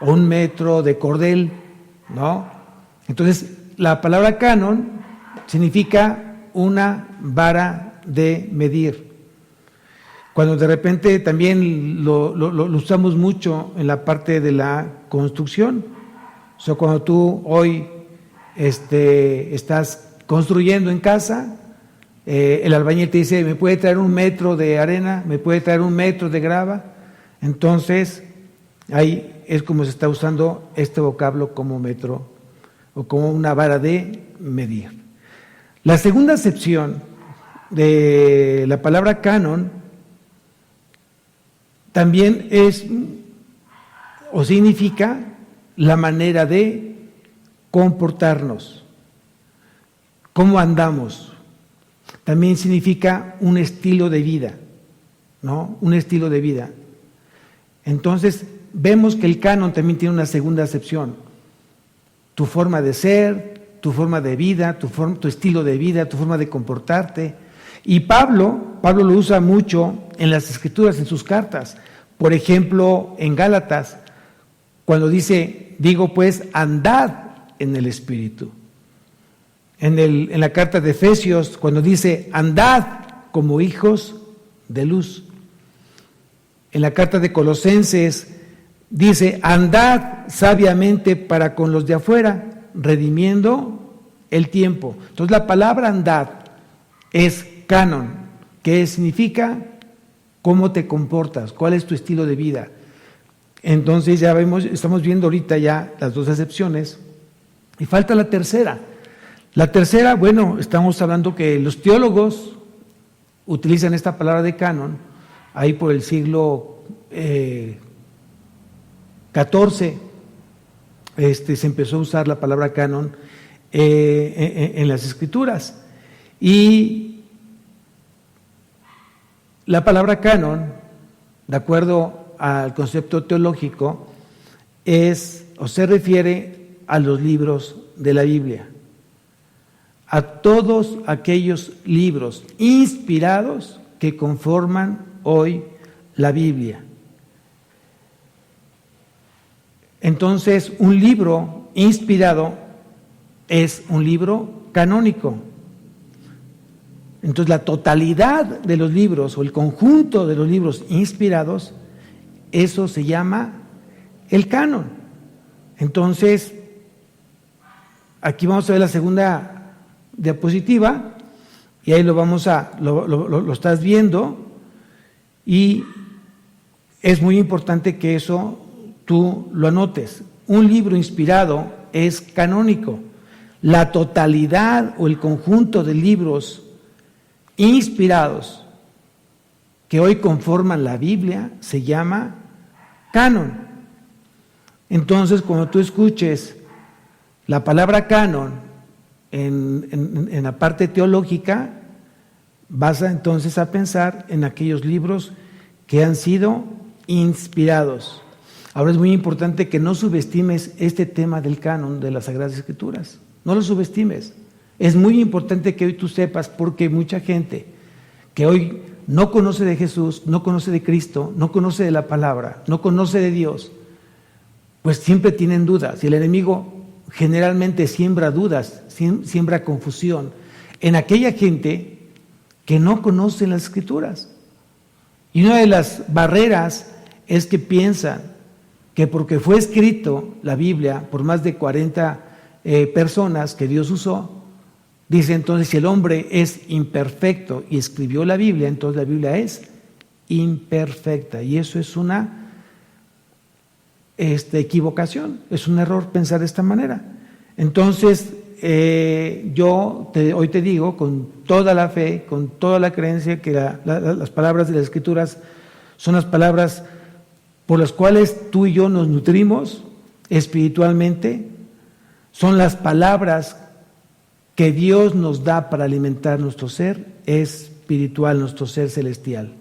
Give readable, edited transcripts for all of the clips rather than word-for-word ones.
o 1 metro de cordel, ¿no? Entonces, la palabra canon significa una vara de medir. Cuando de repente también lo usamos mucho en la parte de la construcción. O sea, cuando tú hoy estás construyendo en casa, el albañil te dice, ¿me puede traer 1 metro de arena? ¿Me puede traer 1 metro de grava? Entonces, ahí es como se está usando este vocablo como metro o como una vara de medir. La segunda acepción de la palabra canon también es o significa la manera de comportarnos, cómo andamos. También significa un estilo de vida, ¿no? Un estilo de vida. Entonces, vemos que el canon también tiene una segunda acepción. Tu forma de ser, tu forma de vida, tu estilo de vida, tu forma de comportarte. Y Pablo lo usa mucho en las Escrituras, en sus cartas. Por ejemplo, en Gálatas, cuando dice, digo pues, andad en el Espíritu. En la carta de Efesios, cuando dice, andad como hijos de luz. En la carta de Colosenses, dice, andad sabiamente para con los de afuera, redimiendo el tiempo. Entonces la palabra andad es canon, que significa cómo te comportas, cuál es tu estilo de vida. Entonces ya estamos viendo ahorita ya las dos acepciones y falta la tercera. La tercera, bueno, estamos hablando que los teólogos utilizan esta palabra de canon ahí por el siglo XIV. Se empezó a usar la palabra canon en las Escrituras. Y la palabra canon, de acuerdo al concepto teológico, es o se refiere a los libros de la Biblia, a todos aquellos libros inspirados que conforman hoy la Biblia. Entonces, un libro inspirado es un libro canónico. Entonces, la totalidad de los libros o el conjunto de los libros inspirados, eso se llama el canon. Entonces, aquí vamos a ver la segunda diapositiva y ahí lo estás viendo y es muy importante que eso tú lo anotes. Un libro inspirado es canónico. La totalidad o el conjunto de libros inspirados que hoy conforman la Biblia se llama canon. Entonces, cuando tú escuches la palabra canon en la parte teológica, vas entonces a pensar en aquellos libros que han sido inspirados. Ahora es muy importante que no subestimes este tema del canon de las Sagradas Escrituras. No lo subestimes. Es muy importante que hoy tú sepas, porque mucha gente que hoy no conoce de Jesús, no conoce de Cristo, no conoce de la palabra, no conoce de Dios, pues siempre tienen dudas. Y el enemigo generalmente siembra dudas, siembra confusión en aquella gente que no conoce las Escrituras. Y una de las barreras es que piensan que porque fue escrito la Biblia por más de 40 personas que Dios usó, dice entonces si el hombre es imperfecto y escribió la Biblia, entonces la Biblia es imperfecta. Y eso es una equivocación, es un error pensar de esta manera. Entonces, hoy te digo con toda la fe, con toda la creencia, que las palabras de las Escrituras son las palabras por las cuales tú y yo nos nutrimos espiritualmente, son las palabras que Dios nos da para alimentar nuestro ser espiritual, nuestro ser celestial.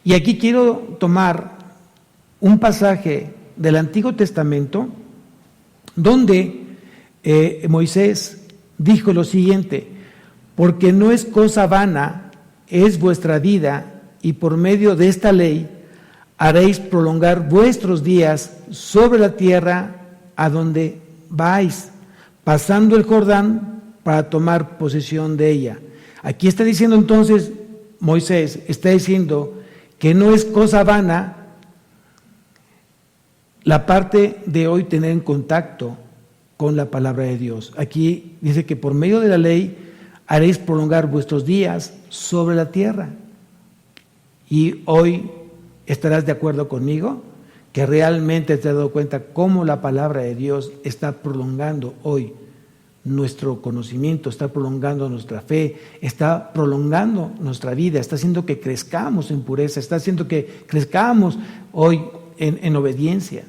Y aquí quiero tomar un pasaje del Antiguo Testamento donde Moisés dijo lo siguiente: porque no es cosa vana, es vuestra vida, y por medio de esta ley haréis prolongar vuestros días sobre la tierra a donde vais, pasando el Jordán para tomar posesión de ella. Aquí está diciendo entonces, Moisés está diciendo que no es cosa vana la parte de hoy tener en contacto con la palabra de Dios. Aquí dice que por medio de la ley haréis prolongar vuestros días sobre la tierra. Y hoy estarás de acuerdo conmigo que realmente te has dado cuenta cómo la palabra de Dios está prolongando hoy nuestro conocimiento, está prolongando nuestra fe, está prolongando nuestra vida, está haciendo que crezcamos en pureza, está haciendo que crezcamos hoy en obediencia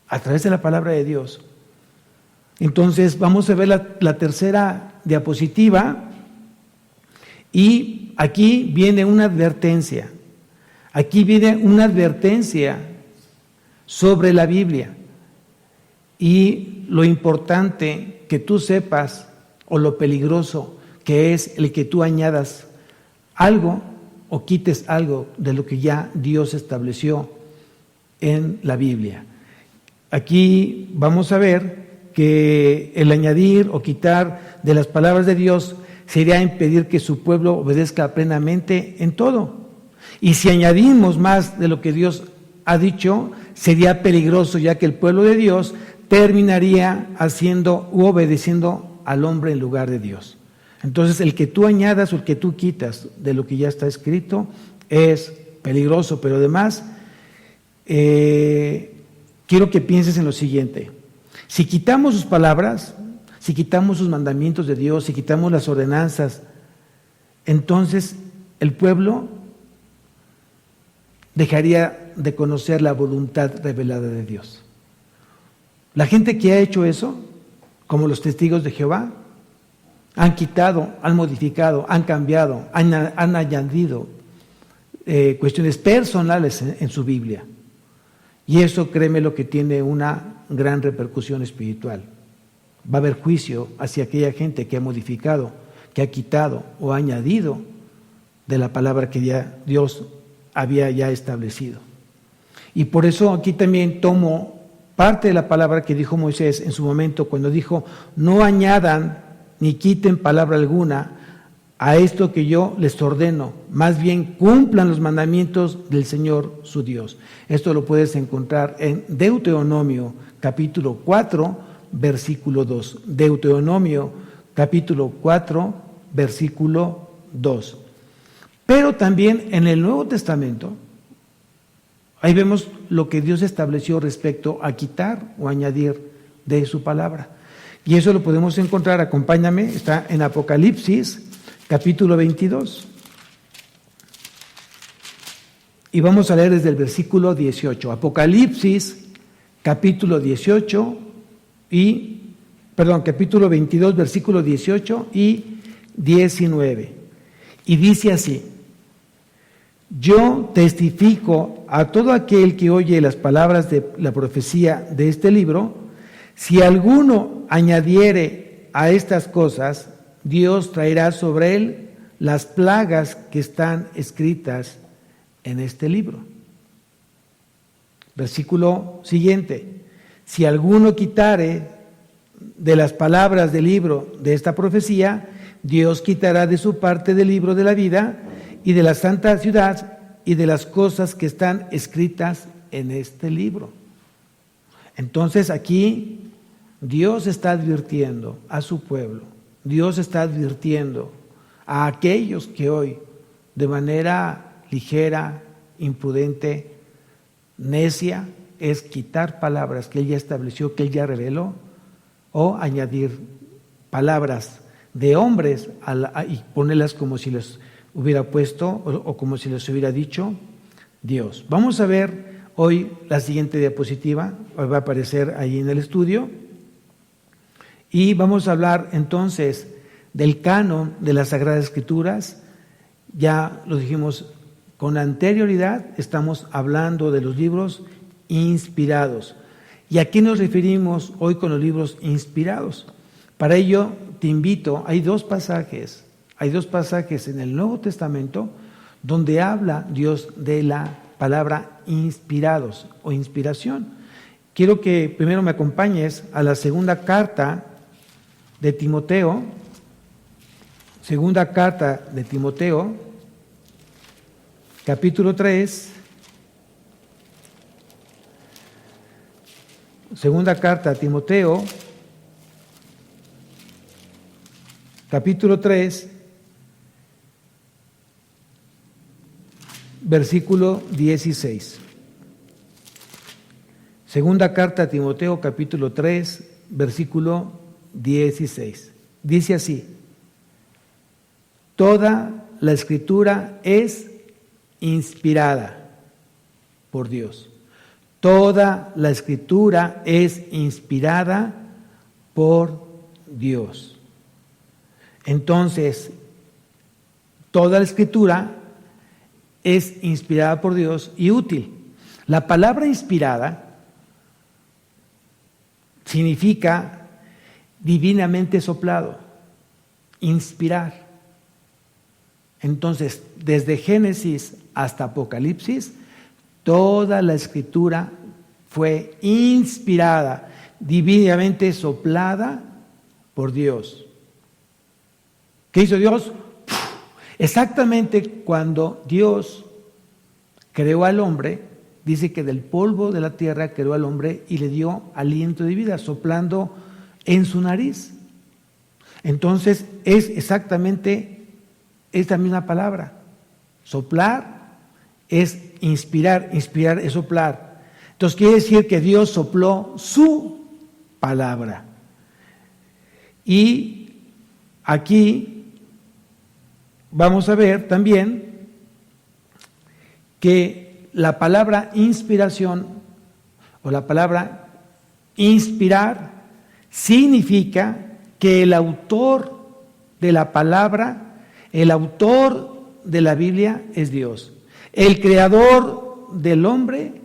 a través de la palabra de Dios. Entonces vamos a ver la tercera diapositiva y aquí viene una advertencia. Aquí viene una advertencia sobre la Biblia y lo importante que tú sepas o lo peligroso que es el que tú añadas algo o quites algo de lo que ya Dios estableció en la Biblia. Aquí vamos a ver que el añadir o quitar de las palabras de Dios sería impedir que su pueblo obedezca plenamente en todo. Y si añadimos más de lo que Dios ha dicho, sería peligroso, ya que el pueblo de Dios terminaría haciendo u obedeciendo al hombre en lugar de Dios. Entonces, el que tú añadas o el que tú quitas de lo que ya está escrito es peligroso, pero además quiero que pienses en lo siguiente. Si quitamos sus palabras, si quitamos sus mandamientos de Dios, si quitamos las ordenanzas, entonces el pueblo dejaría de conocer la voluntad revelada de Dios. La gente que ha hecho eso, como los testigos de Jehová, han quitado, han modificado, han cambiado, han añadido cuestiones personales en su Biblia. Y eso, créeme, lo que tiene una gran repercusión espiritual. Va a haber juicio hacia aquella gente que ha modificado, que ha quitado o ha añadido de la palabra que ya Dios había ya establecido. Y por eso aquí también tomo parte de la palabra que dijo Moisés en su momento cuando dijo: no añadan ni quiten palabra alguna a esto que yo les ordeno, más bien cumplan los mandamientos del Señor su Dios. Esto lo puedes encontrar en Deuteronomio capítulo 4, versículo 2. Deuteronomio capítulo 4, versículo 2. Pero también en el Nuevo Testamento, ahí vemos lo que Dios estableció respecto a quitar o añadir de su palabra. Y eso lo podemos encontrar, acompáñame, está en Apocalipsis, capítulo 22. Y vamos a leer desde el versículo 18. Apocalipsis, capítulo 18 capítulo 22, versículo 18 y 19. Y dice así: yo testifico a todo aquel que oye las palabras de la profecía de este libro, si alguno añadiere a estas cosas, Dios traerá sobre él las plagas que están escritas en este libro. Versículo siguiente: si alguno quitare de las palabras del libro de esta profecía, Dios quitará de su parte del libro de la vida y de la santa ciudad y de las cosas que están escritas en este libro. Entonces aquí Dios está advirtiendo a su pueblo, Dios está advirtiendo a aquellos que hoy de manera ligera, imprudente, necia, es quitar palabras que Él ya estableció, que Él ya reveló, o añadir palabras de hombres y ponerlas como si les hubiera puesto o como si les hubiera dicho Dios. Vamos a ver hoy la siguiente diapositiva, va a aparecer ahí en el estudio, y vamos a hablar entonces del canon de las Sagradas Escrituras. Ya lo dijimos con anterioridad, estamos hablando de los libros inspirados. ¿Y a qué nos referimos hoy con los libros inspirados? Para ello te invito, hay dos pasajes en el Nuevo Testamento donde habla Dios de la palabra inspirados o inspiración. Quiero que primero me acompañes a la segunda carta de Timoteo, capítulo 3, segunda carta a Timoteo, capítulo 3, versículo 16. Segunda carta a Timoteo, capítulo 3, versículo 16. Dice así: toda la Escritura es inspirada por Dios. Toda la Escritura es inspirada por Dios. Entonces, toda la Escritura es inspirada por Dios y útil. La palabra inspirada significa divinamente soplado, inspirar. Entonces, desde Génesis hasta Apocalipsis, toda la Escritura fue inspirada, divinamente soplada por Dios. ¿Qué hizo Dios? Exactamente cuando Dios creó al hombre, dice que del polvo de la tierra creó al hombre y le dio aliento de vida, soplando en su nariz. Entonces es exactamente esta misma palabra. Soplar es inspirar, inspirar es soplar. Entonces quiere decir que Dios sopló su palabra. Y aquí vamos a ver también que la palabra inspiración o la palabra inspirar significa que el autor de la palabra, el autor de la Biblia es Dios. El creador del hombre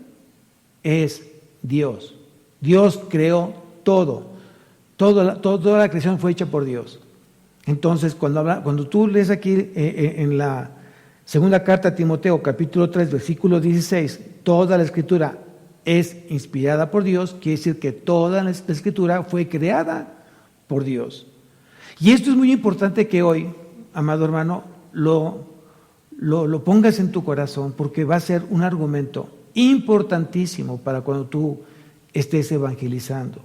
es Dios. Dios creó todo. Toda la creación fue hecha por Dios. Entonces, cuando tú lees aquí en la segunda carta a Timoteo, capítulo 3, versículo 16, toda la Escritura es inspirada por Dios, quiere decir que toda la Escritura fue creada por Dios. Y esto es muy importante que hoy, amado hermano, lo pongas en tu corazón, porque va a ser un argumento importantísimo para cuando tú estés evangelizando.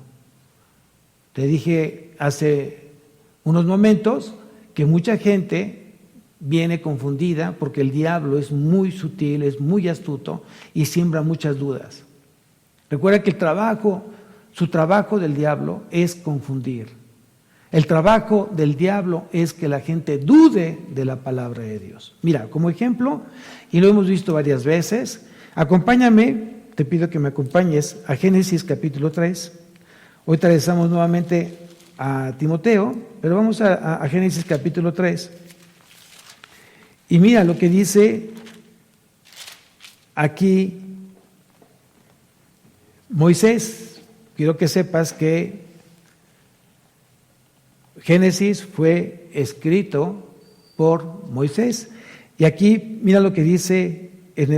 Te dije hace unos momentos que mucha gente viene confundida porque el diablo es muy sutil, es muy astuto y siembra muchas dudas. Recuerda que su trabajo del diablo es confundir. El trabajo del diablo es que la gente dude de la palabra de Dios. Mira, como ejemplo, y lo hemos visto varias veces, acompáñame, te pido que me acompañes a Génesis capítulo 3. Hoy regresamos nuevamente a Timoteo, pero vamos a Génesis capítulo 3. Y mira lo que dice aquí Moisés. Quiero que sepas que Génesis fue escrito por Moisés. Y aquí mira lo que dice,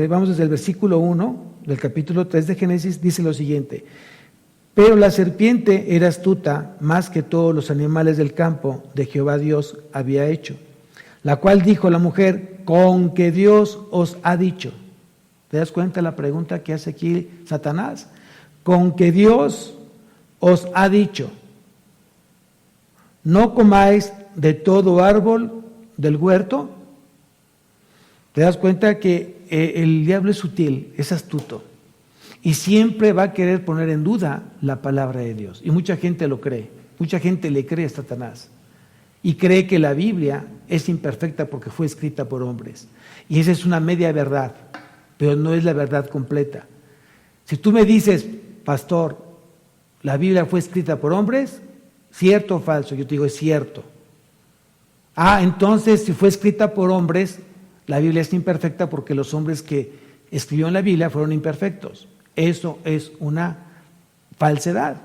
vamos desde el versículo 1 del capítulo 3 de Génesis, dice lo siguiente: pero la serpiente era astuta más que todos los animales del campo de Jehová Dios había hecho, la cual dijo a la mujer: con que Dios os ha dicho. ¿Te das cuenta la pregunta que hace aquí Satanás? Con que Dios os ha dicho: no comáis de todo árbol del huerto. ¿Te das cuenta que el diablo es sutil, es astuto? Y siempre va a querer poner en duda la palabra de Dios. Y mucha gente lo cree. Mucha gente le cree a Satanás. Y cree que la Biblia es imperfecta porque fue escrita por hombres. Y esa es una media verdad, pero no es la verdad completa. Si tú me dices, pastor, ¿la Biblia fue escrita por hombres? ¿Cierto o falso? Yo te digo, es cierto. Entonces, si fue escrita por hombres, la Biblia es imperfecta porque los hombres que escribieron la Biblia fueron imperfectos. Eso es una falsedad.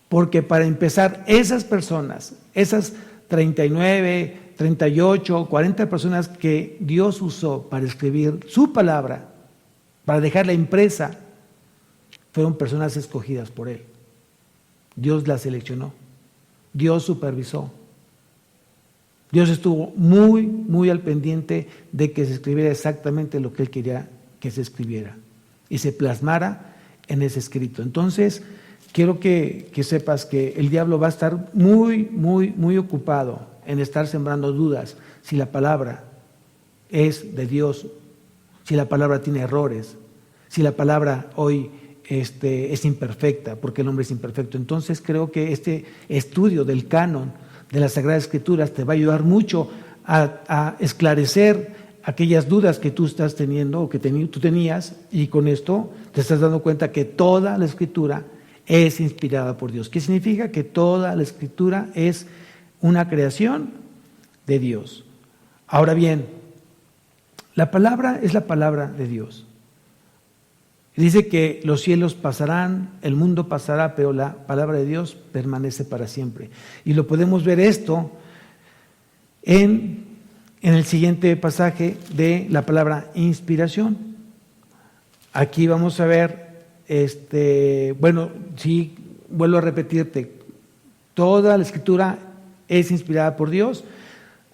Porque para empezar, esas personas, esas 39, 38, 40 personas que Dios usó para escribir su palabra, para dejarla impresa, fueron personas escogidas por Él. Dios las seleccionó, Dios supervisó. Dios estuvo muy, muy al pendiente de que se escribiera exactamente lo que Él quería que se escribiera y se plasmara en ese escrito. Entonces, quiero que sepas que el diablo va a estar muy, muy, muy ocupado en estar sembrando dudas si la palabra es de Dios, si la palabra tiene errores, si la palabra hoy es imperfecta, porque el hombre es imperfecto. Entonces creo que este estudio del canon de las Sagradas Escrituras te va a ayudar mucho a esclarecer aquellas dudas que tú estás teniendo o que tú tenías, y con esto te estás dando cuenta que toda la Escritura es inspirada por Dios. ¿Qué significa? Que toda la Escritura es una creación de Dios. Ahora bien, la palabra es la palabra de Dios. Dice que los cielos pasarán, el mundo pasará, pero la palabra de Dios permanece para siempre. Y lo podemos ver esto en el siguiente pasaje de la palabra inspiración. Aquí vamos a ver, sí, vuelvo a repetirte, toda la Escritura es inspirada por Dios.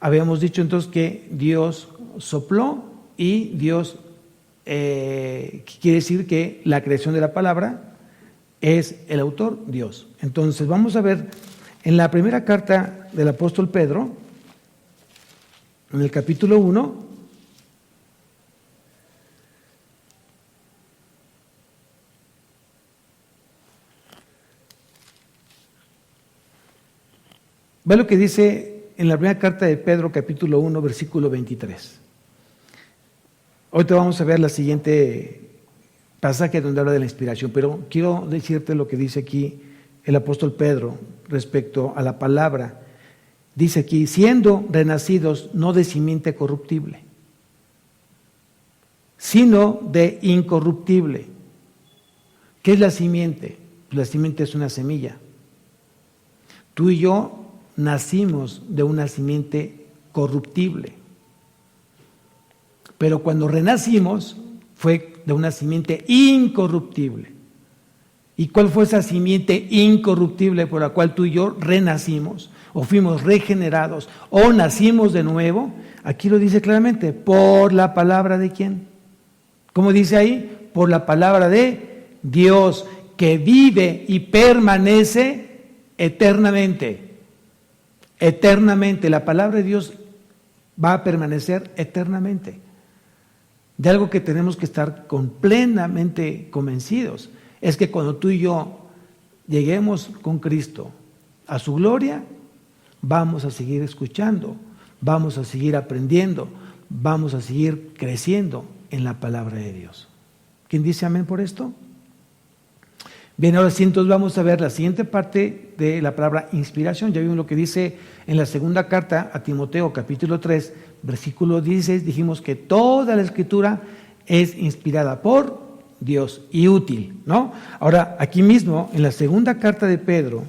Habíamos dicho entonces que Dios sopló y Dios quiere decir que la creación de la palabra es el autor, Dios. Entonces vamos a ver en la primera carta del apóstol Pedro, en el capítulo 1, ve lo que dice en la primera carta de Pedro, capítulo 1, versículo 23. Hoy te vamos a ver la siguiente pasaje donde habla de la inspiración, pero quiero decirte lo que dice aquí el apóstol Pedro respecto a la palabra. Dice aquí, siendo renacidos no de simiente corruptible, sino de incorruptible. ¿Qué es la simiente? La simiente es una semilla. Tú y yo nacimos de una simiente corruptible. Pero cuando renacimos fue de una simiente incorruptible. ¿Y cuál fue esa simiente incorruptible por la cual tú y yo renacimos, o fuimos regenerados, o nacimos de nuevo? Aquí lo dice claramente, por la palabra de ¿quién? ¿Cómo dice ahí? Por la palabra de Dios, que vive y permanece eternamente. Eternamente, la palabra de Dios va a permanecer eternamente. De algo que tenemos que estar plenamente convencidos, es que cuando tú y yo lleguemos con Cristo a su gloria, vamos a seguir escuchando, vamos a seguir aprendiendo, vamos a seguir creciendo en la palabra de Dios. ¿Quién dice amén por esto? Bien, ahora sí, entonces vamos a ver la siguiente parte de la palabra inspiración. Ya vimos lo que dice en la segunda carta a Timoteo, capítulo 3, versículo 16, dijimos que toda la Escritura es inspirada por Dios y útil, ¿no? Ahora, aquí mismo, en la segunda carta de Pedro,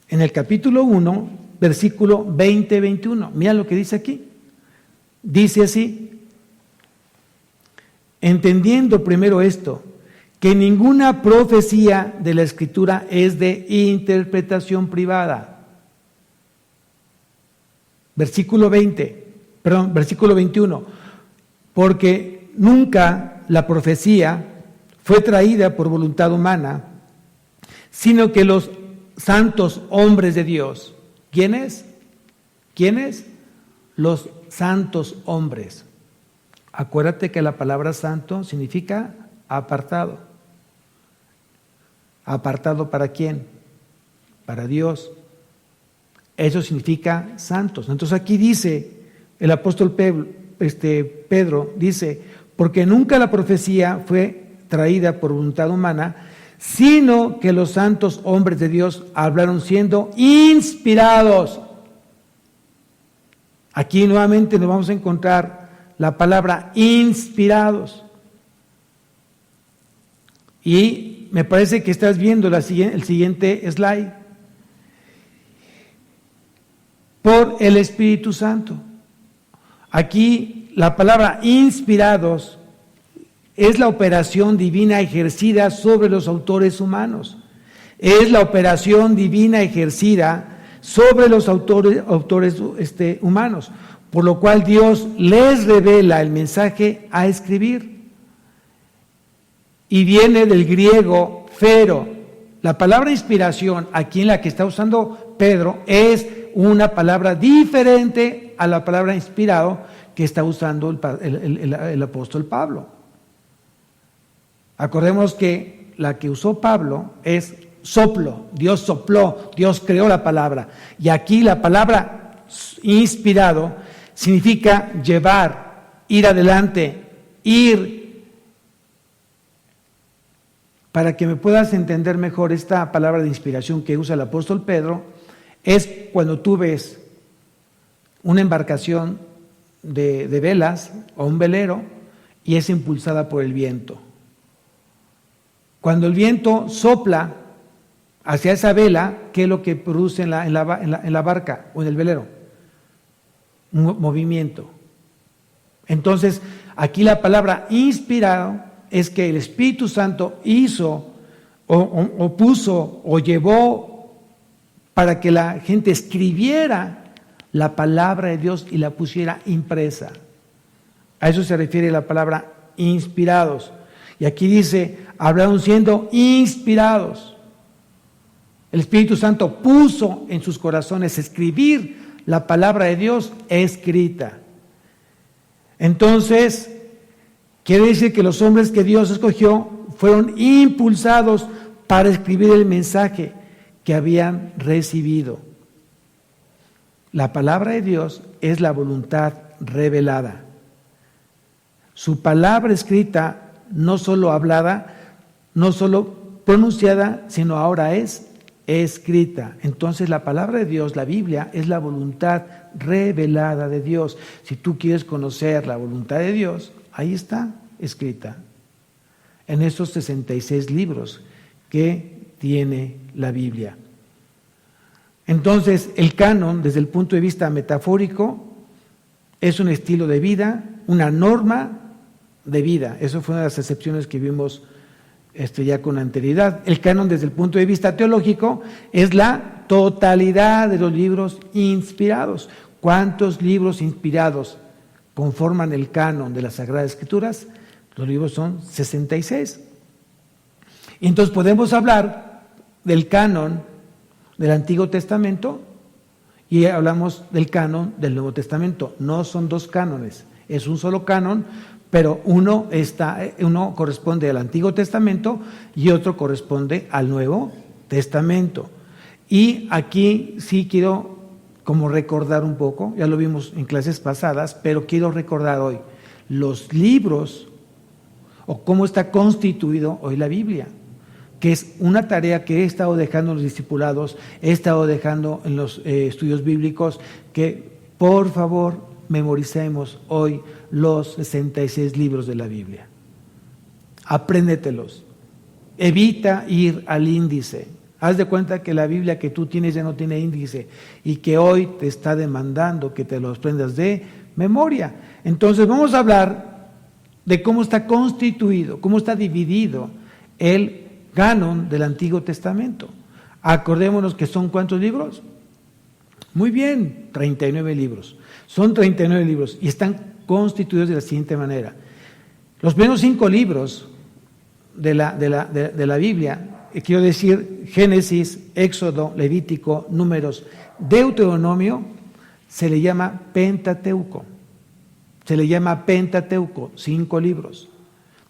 en el capítulo 1, versículo 20-21, mira lo que dice aquí. Dice así, entendiendo primero esto, que ninguna profecía de la Escritura es de interpretación privada. Versículo 21, porque nunca la profecía fue traída por voluntad humana, sino que los santos hombres de Dios, ¿quiénes? ¿Quiénes? Los santos hombres. Acuérdate que la palabra santo significa apartado. ¿Apartado para quién? Para Dios. Eso significa santos. Entonces aquí dice el apóstol Pedro, dice, porque nunca la profecía fue traída por voluntad humana, sino que los santos hombres de Dios hablaron siendo inspirados. Aquí nuevamente nos vamos a encontrar la palabra inspirados. Y me parece que estás viendo el siguiente slide. Por el Espíritu Santo. Aquí la palabra inspirados es la operación divina ejercida sobre los autores humanos. Es la operación divina ejercida sobre los autores humanos, por lo cual Dios les revela el mensaje a escribir. Y viene del griego fero. La palabra inspiración, aquí en la que está usando Pedro, es una palabra diferente a la palabra inspirado que está usando el apóstol Pablo. Acordemos que la que usó Pablo es soplo. Dios sopló, Dios creó la palabra. Y aquí la palabra inspirado significa llevar, ir adelante, ir. Para que me puedas entender mejor esta palabra de inspiración que usa el apóstol Pedro, es cuando tú ves una embarcación de velas o un velero y es impulsada por el viento. Cuando el viento sopla hacia esa vela, ¿qué es lo que produce en la barca o en el velero? Un movimiento. Entonces, aquí la palabra inspirado es que el Espíritu Santo hizo o puso o llevó para que la gente escribiera la palabra de Dios y la pusiera impresa. A eso se refiere la palabra inspirados. Y aquí dice, hablaron siendo inspirados. El Espíritu Santo puso en sus corazones escribir la palabra de Dios escrita. Entonces, quiere decir que los hombres que Dios escogió fueron impulsados para escribir el mensaje que habían recibido. La palabra de Dios es la voluntad revelada. Su palabra escrita, no solo hablada, no solo pronunciada, sino ahora es escrita. Entonces la palabra de Dios, la Biblia, es la voluntad revelada de Dios. Si tú quieres conocer la voluntad de Dios, ahí está escrita, en esos 66 libros que tiene la Biblia. Entonces, el canon, desde el punto de vista metafórico, es un estilo de vida, una norma de vida. Eso fue una de las excepciones que vimos ya con anterioridad. El canon, desde el punto de vista teológico, es la totalidad de los libros inspirados. ¿Cuántos libros inspirados conforman el canon de las Sagradas Escrituras? Los libros son 66. Y entonces podemos hablar del canon del Antiguo Testamento y hablamos del canon del Nuevo Testamento. No son dos cánones, es un solo canon, pero uno corresponde al Antiguo Testamento y otro corresponde al Nuevo Testamento. Y aquí sí quiero como recordar un poco, ya lo vimos en clases pasadas, pero quiero recordar hoy los libros o cómo está constituido hoy la Biblia, que es una tarea que he estado dejando en los discipulados, he estado dejando en los estudios bíblicos, que por favor memoricemos hoy los 66 libros de la Biblia. Apréndetelos. Evita ir al índice. Haz de cuenta que la Biblia que tú tienes ya no tiene índice y que hoy te está demandando que te los aprendas de memoria. Entonces vamos a hablar de cómo está constituido, cómo está dividido el canon del Antiguo Testamento. Acordémonos que son ¿cuántos libros? Muy bien, 39 libros. Son 39 libros y están constituidos de la siguiente manera. Los primeros 5 libros de la Biblia, quiero decir Génesis, Éxodo, Levítico, Números, Deuteronomio, se le llama Pentateuco. Se le llama Pentateuco, 5 libros.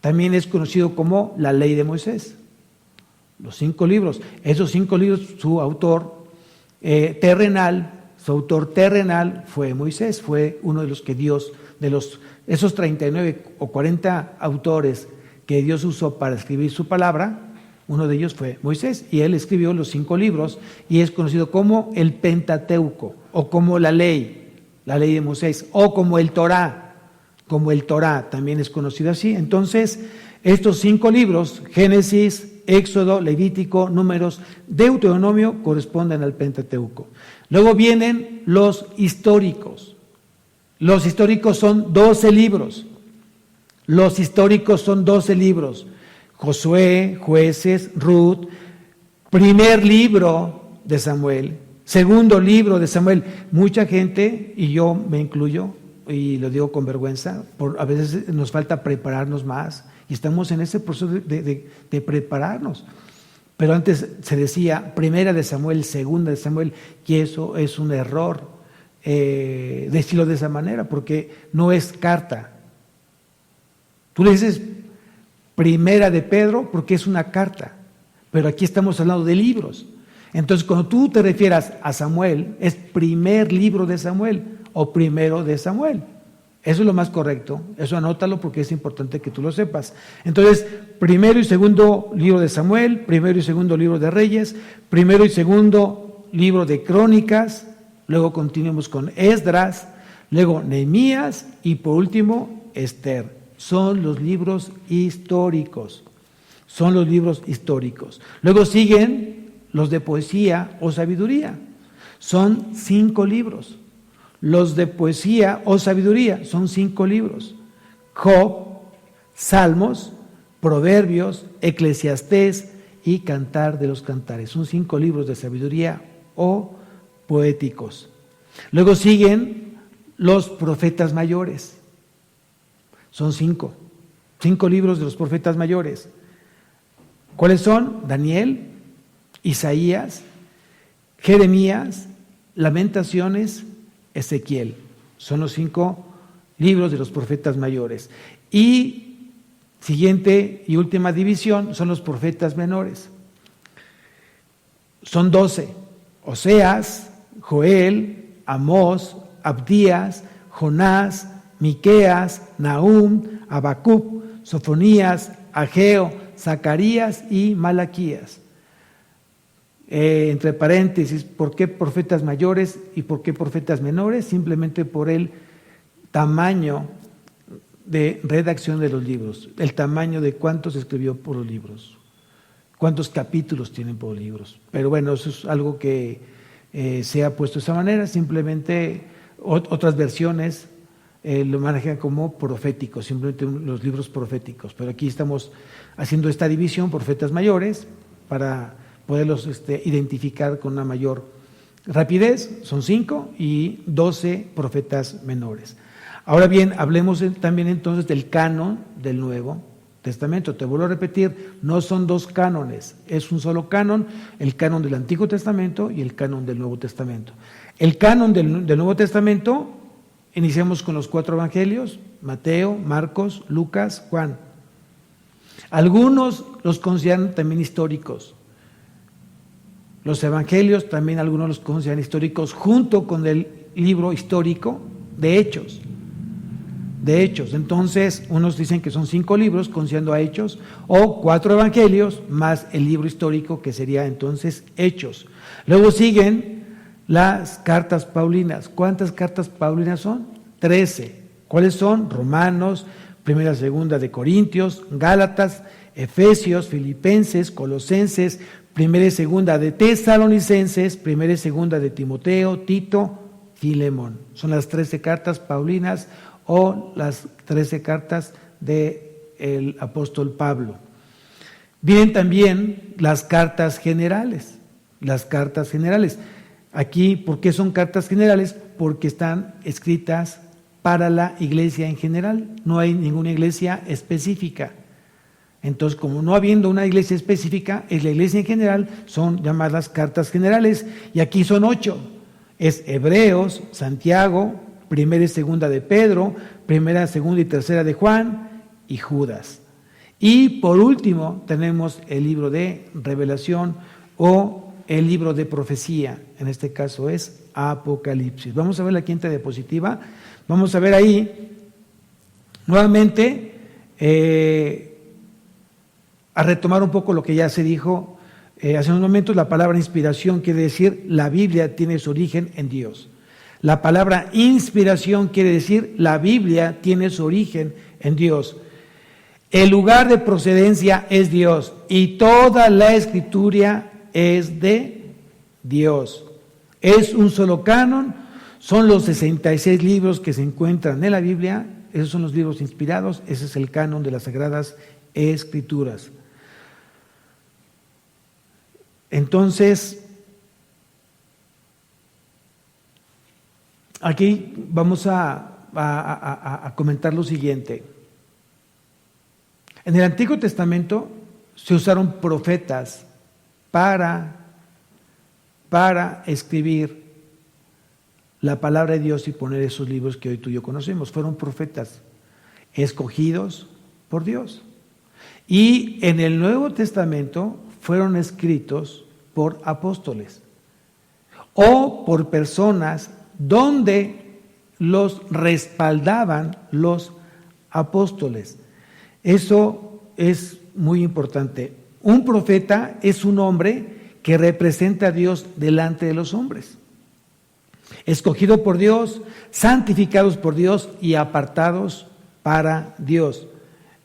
También es conocido como la Ley de Moisés. Los 5 libros. Esos 5 libros, su autor terrenal fue Moisés, fue uno de los que Dios, esos 39 o 40 autores que Dios usó para escribir su palabra, uno de ellos fue Moisés, y él escribió los 5 libros, y es conocido como el Pentateuco, o como la ley de Moisés, o como el Torá también es conocido así. Entonces, estos 5 libros, Génesis, Éxodo, Levítico, Números, Deuteronomio, corresponden al Pentateuco. Luego vienen los históricos. Los históricos son 12 libros. Los históricos son 12 libros: Josué, Jueces, Ruth, primer libro de Samuel, segundo libro de Samuel. Mucha gente, y yo me incluyo, y lo digo con vergüenza, a veces nos falta prepararnos más, y estamos en ese proceso de prepararnos. Pero antes se decía primera de Samuel, segunda de Samuel, y eso es un error decirlo de esa manera, porque no es carta. Tú le dices primera de Pedro porque es una carta, pero aquí estamos hablando de libros. Entonces, cuando tú te refieras a Samuel, es primer libro de Samuel o primero de Samuel. Eso es lo más correcto, eso anótalo porque es importante que tú lo sepas. Entonces, primero y segundo libro de Samuel, primero y segundo libro de Reyes, primero y segundo libro de Crónicas, luego continuamos con Esdras, luego Nehemías y por último Esther. Son los libros históricos, son los libros históricos. Luego siguen los de poesía o sabiduría, son 5 libros. Los de poesía o sabiduría son 5 libros: Job, Salmos, Proverbios, Eclesiastés y Cantar de los Cantares. Son 5 libros de sabiduría o poéticos. Luego siguen los profetas mayores. Son 5 libros de los profetas mayores. ¿Cuáles son? Daniel, Isaías, Jeremías, Lamentaciones, Ezequiel. Son los 5 libros de los profetas mayores. Y siguiente y última división son los profetas menores. Son 12: Oseas, Joel, Amós, Abdías, Jonás, Miqueas, Nahum, Habacuc, Sofonías, Ageo, Zacarías y Malaquías. Entre paréntesis, ¿por qué profetas mayores y por qué profetas menores? Simplemente por el tamaño de redacción de los libros, el tamaño de cuánto se escribió por los libros, cuántos capítulos tienen por los libros. Pero bueno, eso es algo que se ha puesto de esa manera. Simplemente otras versiones lo manejan como proféticos, simplemente los libros proféticos. Pero aquí estamos haciendo esta división: profetas mayores, para poderlos identificar con una mayor rapidez. Son 5 y 12 profetas menores. Ahora bien, hablemos también entonces del canon del Nuevo Testamento. Te vuelvo a repetir, no son 2 cánones, es un solo canon: el canon del Antiguo Testamento y el canon del Nuevo Testamento. El canon del Nuevo Testamento, iniciamos con los 4 evangelios: Mateo, Marcos, Lucas, Juan. Algunos los consideran también históricos. Los evangelios también algunos los consideran históricos, junto con el libro histórico de Hechos. Entonces, unos dicen que son 5 libros, considerando a Hechos, o 4 evangelios más el libro histórico, que sería entonces Hechos. Luego siguen las cartas paulinas. ¿Cuántas cartas paulinas son? 13. ¿Cuáles son? Romanos, primera, segunda de Corintios, Gálatas, Efesios, Filipenses, Colosenses, primera y segunda de Tesalonicenses, primera y segunda de Timoteo, Tito, Filemón. Son las 13 cartas paulinas o las 13 cartas del apóstol Pablo. Vienen también las cartas generales. Aquí, ¿por qué son cartas generales? Porque están escritas para la iglesia en general. No hay ninguna iglesia específica. Entonces, como no habiendo una iglesia específica, es la iglesia en general, son llamadas cartas generales. Y aquí son 8. Es Hebreos, Santiago, primera y segunda de Pedro, primera, segunda y tercera de Juan y Judas. Y por último tenemos el libro de Revelación o el libro de profecía. En este caso es Apocalipsis. Vamos a ver la quinta diapositiva. Vamos a ver ahí nuevamente a retomar un poco lo que ya se dijo hace unos momentos. La palabra inspiración quiere decir la Biblia tiene su origen en Dios. La palabra inspiración quiere decir la Biblia tiene su origen en Dios. El lugar de procedencia es Dios y toda la escritura es de Dios. Es un solo canon, son los 66 libros que se encuentran en la Biblia esos son los libros inspirados, ese es el canon de las Sagradas Escrituras. Entonces, aquí vamos a comentar lo siguiente. En el Antiguo Testamento se usaron profetas para escribir la palabra de Dios y poner esos libros que hoy tú y yo conocemos. Fueron profetas escogidos por Dios. Y en el Nuevo Testamento fueron escritos por apóstoles o por personas donde los respaldaban los apóstoles. Eso es muy importante. Un profeta es un hombre que representa a Dios delante de los hombres. Escogido por Dios, santificados por Dios y apartados para Dios.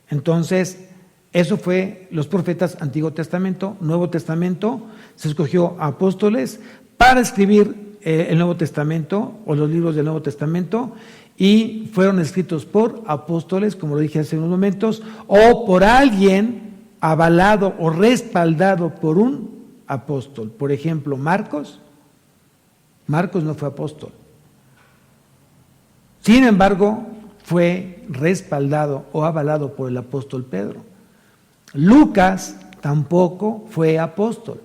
Entonces, eso fue los profetas, Antiguo Testamento. Nuevo Testamento, se escogió apóstoles para escribir el Nuevo Testamento o los libros del Nuevo Testamento, y fueron escritos por apóstoles, como lo dije hace unos momentos, o por alguien avalado o respaldado por un apóstol. Por ejemplo, Marcos no fue apóstol. Sin embargo, fue respaldado o avalado por el apóstol Pedro. Lucas tampoco fue apóstol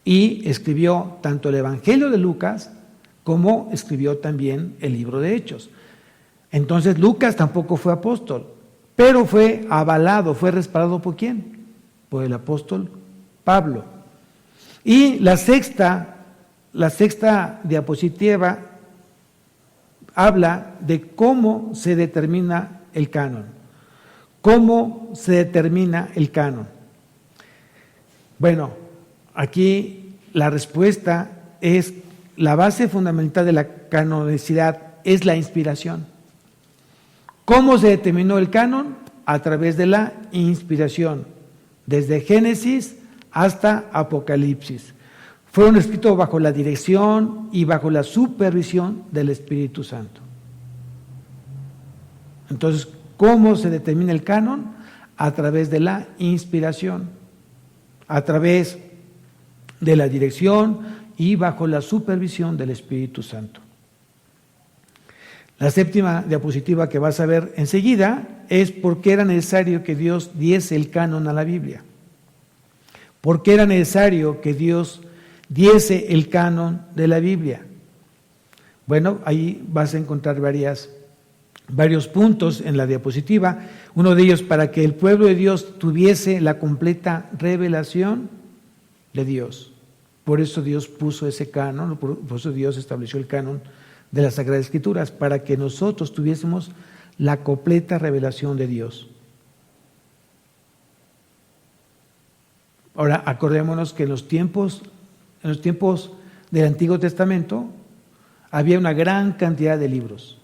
y escribió tanto el Evangelio de Lucas como escribió también el libro de Hechos. Entonces Lucas tampoco fue apóstol, pero fue avalado, fue respaldado ¿por quién? Por el apóstol Pablo. Y la sexta diapositiva habla de cómo se determina el canon. ¿Cómo se determina el canon? Bueno, aquí la respuesta es: la base fundamental de la canonicidad es la inspiración. ¿Cómo se determinó el canon? A través de la inspiración, desde Génesis hasta Apocalipsis. Fueron escritos bajo la dirección y bajo la supervisión del Espíritu Santo. Entonces, ¿cómo se determina el canon? A través de la inspiración, a través de la dirección y bajo la supervisión del Espíritu Santo. La séptima diapositiva que vas a ver enseguida es por qué era necesario que Dios diese el canon a la Biblia. ¿Por qué era necesario que Dios diese el canon de la Biblia? Bueno, ahí vas a encontrar varios puntos en la diapositiva. Uno de ellos, para que el pueblo de Dios tuviese la completa revelación de Dios. Por eso Dios puso ese canon, por eso Dios estableció el canon de las Sagradas Escrituras, para que nosotros tuviésemos la completa revelación de Dios. Ahora, acordémonos que en los tiempos del Antiguo Testamento había una gran cantidad de libros.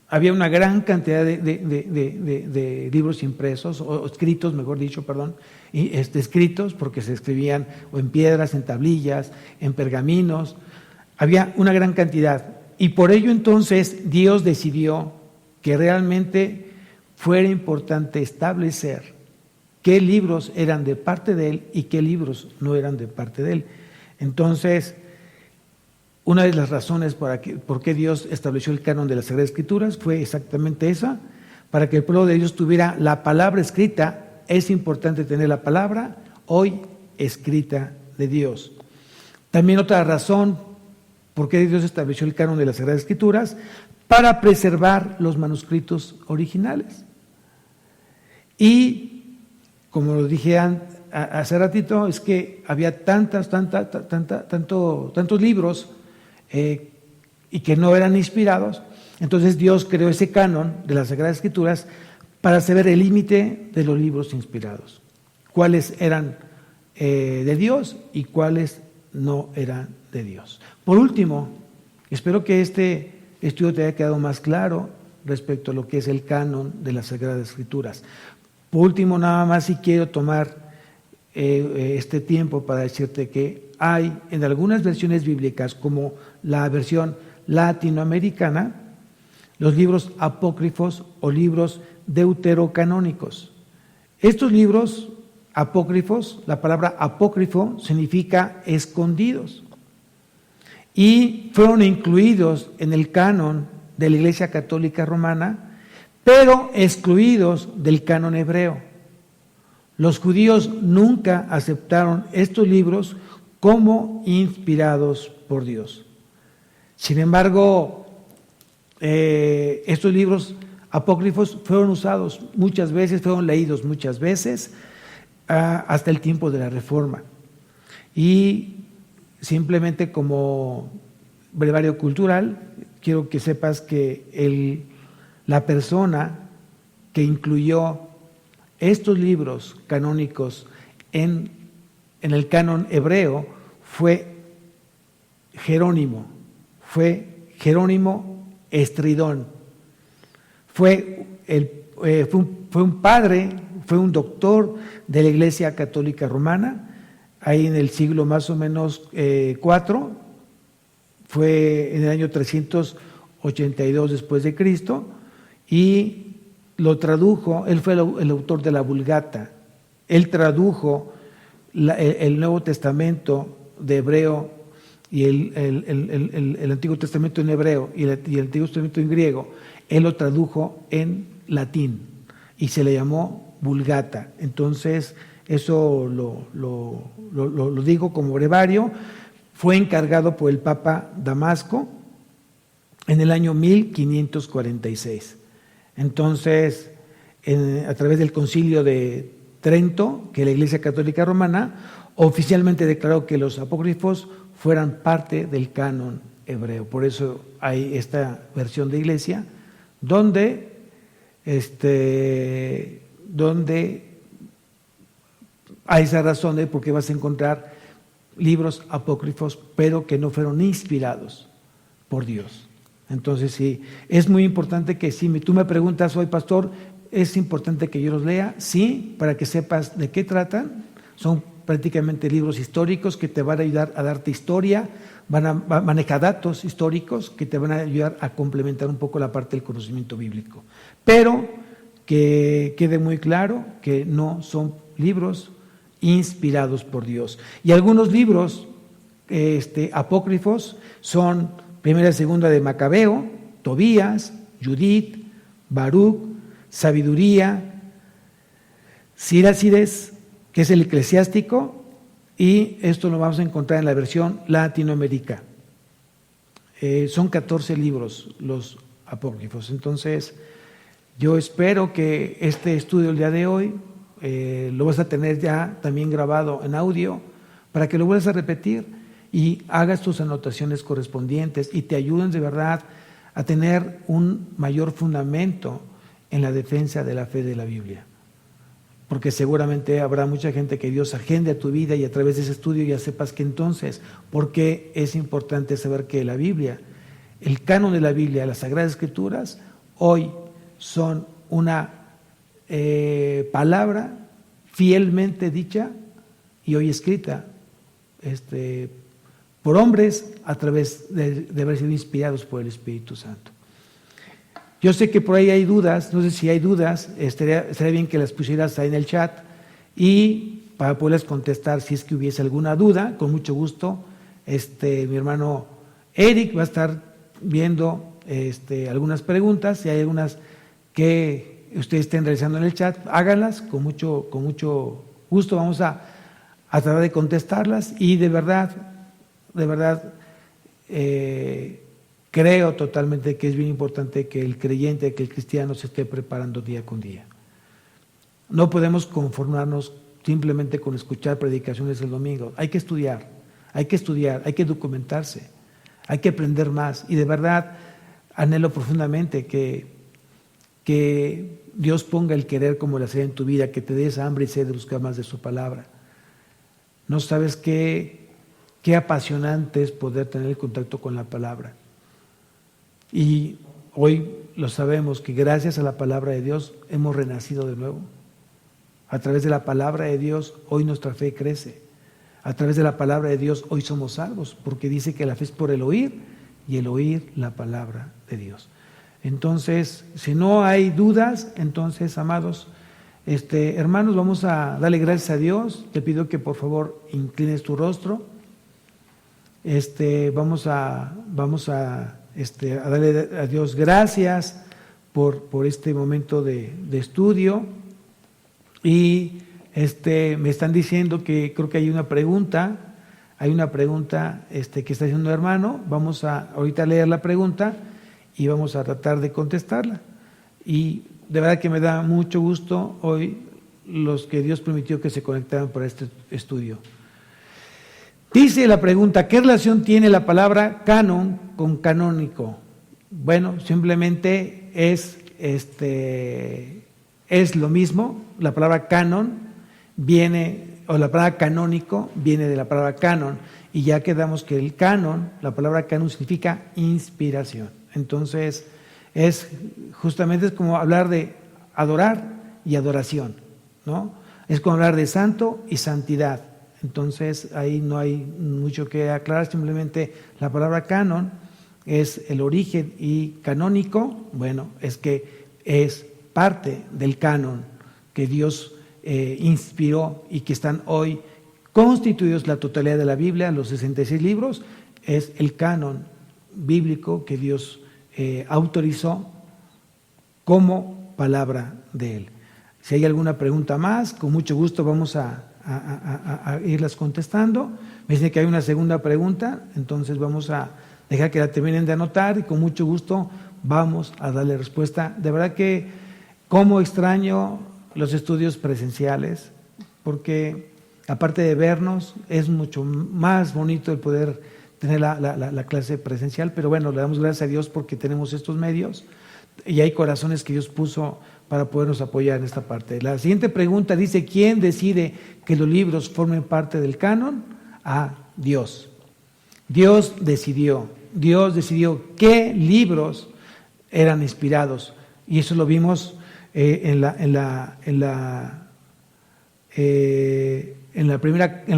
Había una gran cantidad de libros impresos, o escritos, mejor dicho, escritos, porque se escribían o en piedras, en tablillas, en pergaminos. Había una gran cantidad. Y por ello entonces Dios decidió que realmente fuera importante establecer qué libros eran de parte de Él y qué libros no eran de parte de Él. Entonces, una de las razones por qué Dios estableció el canon de las Sagradas Escrituras fue exactamente esa: para que el pueblo de Dios tuviera la palabra escrita. Es importante tener la palabra hoy escrita de Dios. También otra razón por qué Dios estableció el canon de las Sagradas Escrituras: para preservar los manuscritos originales. Y, como lo dije hace ratito, es que había tantos libros y que no eran inspirados. Entonces Dios creó ese canon de las Sagradas Escrituras para saber el límite de los libros inspirados, cuáles eran de Dios y cuáles no eran de Dios. Por último, espero que este estudio te haya quedado más claro respecto a lo que es el canon de las Sagradas Escrituras. Por último, nada más si quiero tomar este tiempo para decirte que hay en algunas versiones bíblicas, como la versión latinoamericana, los libros apócrifos o libros deuterocanónicos. Estos libros apócrifos, la palabra apócrifo significa escondidos, y fueron incluidos en el canon de la Iglesia Católica Romana, pero excluidos del canon hebreo. Los judíos nunca aceptaron estos libros como inspirados por Dios. Sin embargo, estos libros apócrifos fueron usados muchas veces, fueron leídos muchas veces, hasta el tiempo de la Reforma. Y simplemente como brevario cultural, quiero que sepas que la persona que incluyó estos libros canónicos en el canon hebreo fue Jerónimo Estridón. Fue un padre, fue un doctor de la Iglesia Católica Romana, ahí en el siglo más o menos 4, fue en el año 382 después de Cristo, y lo tradujo. Él fue el autor de la Vulgata. Él tradujo el Nuevo Testamento de hebreo y el Antiguo Testamento en hebreo y el Antiguo Testamento en griego. Él lo tradujo en latín y se le llamó Vulgata. Entonces, eso lo digo como brevario. Fue encargado por el Papa Damasco en el año 1546. Entonces, a través del Concilio de Trento, que la Iglesia Católica Romana oficialmente declaró que los apócrifos fueran parte del canon hebreo. Por eso hay esta versión de Iglesia donde hay esa razón de por qué vas a encontrar libros apócrifos, pero que no fueron inspirados por Dios. Entonces, sí, es muy importante que si tú me preguntas hoy, pastor, ¿es importante que yo los lea? Sí, para que sepas de qué tratan. Son prácticamente libros históricos que te van a ayudar a darte historia, maneja datos históricos que te van a ayudar a complementar un poco la parte del conocimiento bíblico. Pero que quede muy claro que no son libros inspirados por Dios. Y algunos libros apócrifos son Primera y Segunda de Macabeo, Tobías, Judith, Baruch, Sabiduría, Sirácides, que es el eclesiástico, y esto lo vamos a encontrar en la versión Latinoamérica. Son 14 libros los apócrifos. Entonces, yo espero que este estudio el día de hoy lo vas a tener ya también grabado en audio para que lo vuelvas a repetir y hagas tus anotaciones correspondientes y te ayuden de verdad a tener un mayor fundamento en la defensa de la fe de la Biblia. Porque seguramente habrá mucha gente que Dios agende a tu vida y a través de ese estudio ya sepas que entonces, porque es importante saber que la Biblia, el canon de la Biblia, las Sagradas Escrituras, hoy son una palabra fielmente dicha y hoy escrita por hombres a través de haber sido inspirados por el Espíritu Santo. Yo sé que por ahí hay dudas, no sé si hay dudas, estaría bien que las pusieras ahí en el chat y para poderles contestar si es que hubiese alguna duda, con mucho gusto. Mi hermano Eric va a estar viendo algunas preguntas, si hay algunas que ustedes estén realizando en el chat, háganlas con mucho gusto, vamos a tratar de contestarlas y de verdad, creo totalmente que es bien importante que el creyente, que el cristiano se esté preparando día con día. No podemos conformarnos simplemente con escuchar predicaciones el domingo. Hay que estudiar, hay que documentarse, hay que aprender más. Y de verdad anhelo profundamente que Dios ponga el querer como la sed en tu vida, que te des hambre y sed de buscar más de su palabra. No sabes qué apasionante es poder tener el contacto con la palabra. Y hoy lo sabemos que gracias a la palabra de Dios hemos renacido de nuevo. A través de la palabra de Dios hoy nuestra fe crece. A través de la palabra de Dios hoy somos salvos, porque dice que la fe es por el oír y el oír la palabra de Dios. Entonces, si no hay dudas, entonces, amados hermanos, vamos a darle gracias a Dios. Te pido que por favor inclines tu rostro. Vamos a darle a Dios gracias por este momento de estudio. Y me están diciendo que creo que hay una pregunta que está haciendo un hermano. Vamos a ahorita leer la pregunta y vamos a tratar de contestarla. Y de verdad que me da mucho gusto hoy los que Dios permitió que se conectaran para este estudio. Dice la pregunta: ¿qué relación tiene la palabra canon con canónico? Bueno, simplemente es lo mismo. La palabra canon la palabra canónico viene de la palabra canon, y ya quedamos que el canon, la palabra canon significa inspiración. Entonces, es como hablar de adorar y adoración, ¿no? Es como hablar de santo y santidad. Entonces, ahí no hay mucho que aclarar, simplemente la palabra canon es el origen, y canónico, bueno, es que es parte del canon que Dios inspiró y que están hoy constituidos la totalidad de la Biblia, los 66 libros, es el canon bíblico que Dios autorizó como palabra de Él. Si hay alguna pregunta más, con mucho gusto vamos a irlas contestando. Me dicen que hay una segunda pregunta, entonces vamos a dejar que la terminen de anotar y con mucho gusto vamos a darle respuesta. De verdad que cómo extraño los estudios presenciales, porque aparte de vernos, es mucho más bonito el poder tener la clase presencial, pero bueno, le damos gracias a Dios porque tenemos estos medios y hay corazones que Dios puso para podernos apoyar en esta parte. La siguiente pregunta dice: ¿quién decide que los libros formen parte del canon? Dios. Dios decidió qué libros eran inspirados, y eso lo vimos en la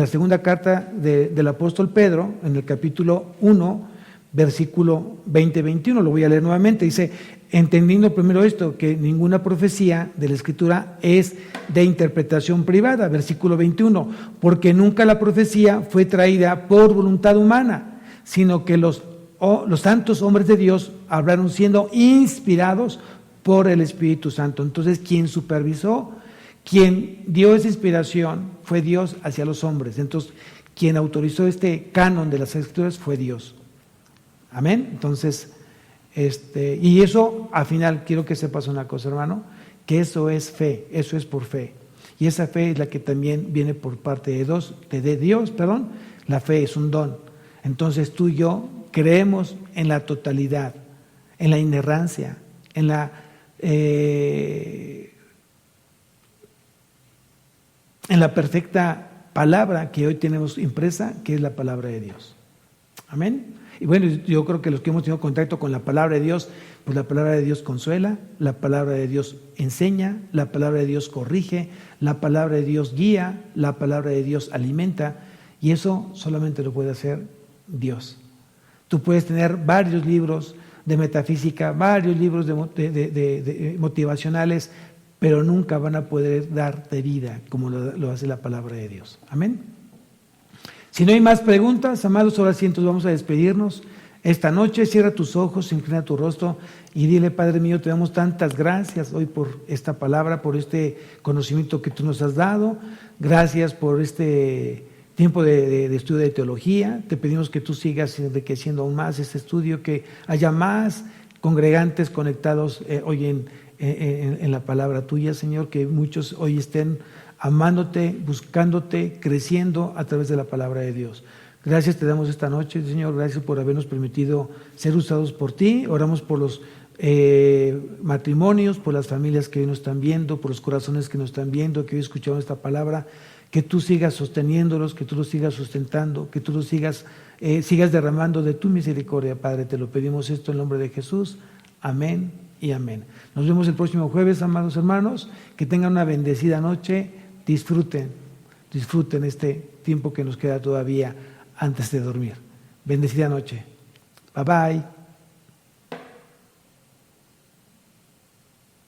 segunda carta del apóstol Pedro, en el capítulo 1, versículo 20-21, lo voy a leer nuevamente. Dice: entendiendo primero esto, que ninguna profecía de la Escritura es de interpretación privada. Versículo 21, porque nunca la profecía fue traída por voluntad humana, sino que los santos hombres de Dios hablaron siendo inspirados por el Espíritu Santo. Entonces, quien supervisó, quien dio esa inspiración fue Dios hacia los hombres. Entonces, quien autorizó este canon de las Escrituras fue Dios. Amén. Entonces, y eso, al final, quiero que sepas una cosa, hermano, que eso es fe, eso es por fe. Y esa fe es la que también viene por parte de Dios. La fe es un don. Entonces, tú y yo creemos en la totalidad, en la inerrancia, en la perfecta palabra que hoy tenemos impresa, que es la palabra de Dios. Amén. Y bueno, yo creo que los que hemos tenido contacto con la palabra de Dios, pues la palabra de Dios consuela, la palabra de Dios enseña, la palabra de Dios corrige, la palabra de Dios guía, la palabra de Dios alimenta, y eso solamente lo puede hacer Dios. Tú puedes tener varios libros de metafísica, varios libros de motivacionales, pero nunca van a poder darte vida como lo hace la palabra de Dios. Amén. Si no hay más preguntas, amados, ahora sí, entonces vamos a despedirnos esta noche. Cierra tus ojos, inclina tu rostro y dile: Padre mío, te damos tantas gracias hoy por esta palabra, por este conocimiento que tú nos has dado. Gracias por este tiempo de estudio de teología. Te pedimos que tú sigas enriqueciendo aún más este estudio, que haya más congregantes conectados hoy en la palabra tuya, Señor, que muchos hoy estén amándote, buscándote, creciendo a través de la palabra de Dios. Gracias te damos esta noche, Señor, gracias por habernos permitido ser usados por ti. Oramos por los matrimonios, por las familias que hoy nos están viendo, por los corazones que nos están viendo, que hoy escucharon esta palabra, que tú sigas sosteniéndolos, que tú los sigas sustentando, que tú los sigas derramando de tu misericordia, Padre. Te lo pedimos esto en nombre de Jesús. Amén y amén. Nos vemos el próximo jueves, amados hermanos. Que tengan una bendecida noche. Disfruten este tiempo que nos queda todavía antes de dormir. Bendecida noche. Bye bye.